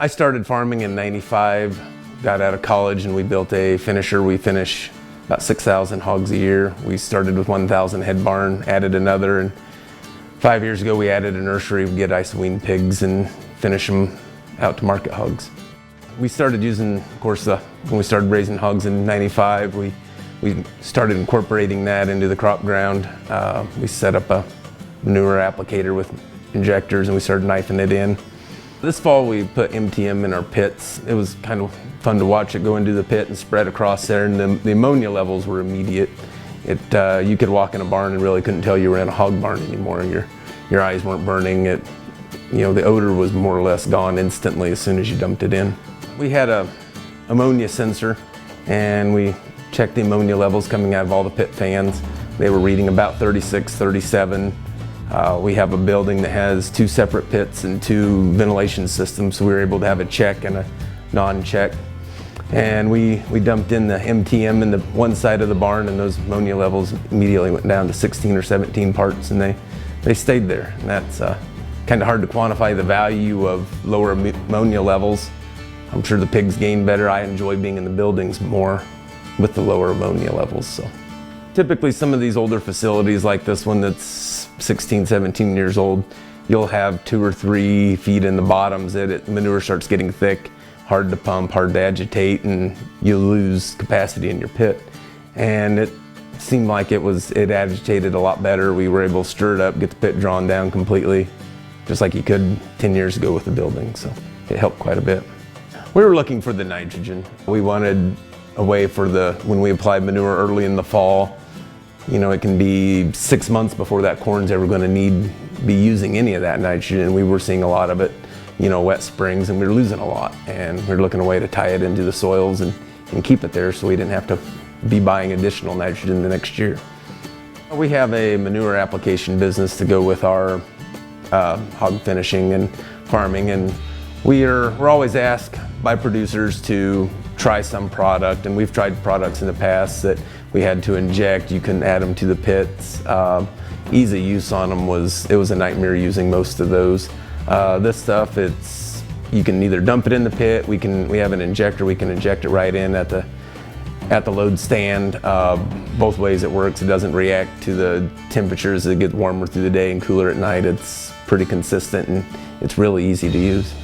I started farming in '95, got out of college, and we built a finisher. We finish about 6,000 hogs a year. We started with 1,000 head barn, added another, and 5 years ago we added a nursery. We get iso-wean pigs and finish them out to market hogs. We started using, of course, when we started raising hogs in '95, we started incorporating that into the crop ground. We set up a manure applicator with injectors and we started knifing it in. This fall we put MTM in our pits. It was kind of fun to watch it go into the pit and spread across there, and the ammonia levels were immediate. You could walk in a barn and really couldn't tell you were in a hog barn anymore. Your eyes weren't burning. The odor was more or less gone instantly as soon as you dumped it in. We had a ammonia sensor and we checked the ammonia levels coming out of all the pit fans. They were reading about 36, 37. We have a building that has 2 separate pits and 2 ventilation systems, so we were able to have a check and a non-check. And we dumped in the MTM in the one side of the barn, and those ammonia levels immediately went down to 16 or 17 parts, and they stayed there. And that's kind of hard to quantify the value of lower ammonia levels. I'm sure the pigs gain better. I enjoy being in the buildings more with the lower ammonia levels. So typically some of these older facilities like this one that's 16, 17 years old, you'll have 2 or 3 feet in the bottoms. Manure starts getting thick, hard to pump, hard to agitate, and you lose capacity in your pit. And it seemed like it agitated a lot better. We were able to stir it up, get the pit drawn down completely, just like you could 10 years ago with the building. So it helped quite a bit. We were looking for the nitrogen. We wanted a way for when we apply manure early in the fall, it can be 6 months before that corn's ever going to be using any of that nitrogen, and we were seeing a lot of it, wet springs, and we were losing a lot, and we were looking at a way to tie it into the soils and keep it there so we didn't have to be buying additional nitrogen the next year. We have a manure application business to go with our hog finishing and farming, and we're always asked by producers to try some product, and we've tried products in the past that we had to inject. You couldn't add them to the pits. Ease of use on them was a nightmare using most of those. This stuff, you can either dump it in the pit. We have an injector. We can inject it right in at the load stand. Both ways it works. It doesn't react to the temperatures. It gets warmer through the day and cooler at night. It's pretty consistent and it's really easy to use.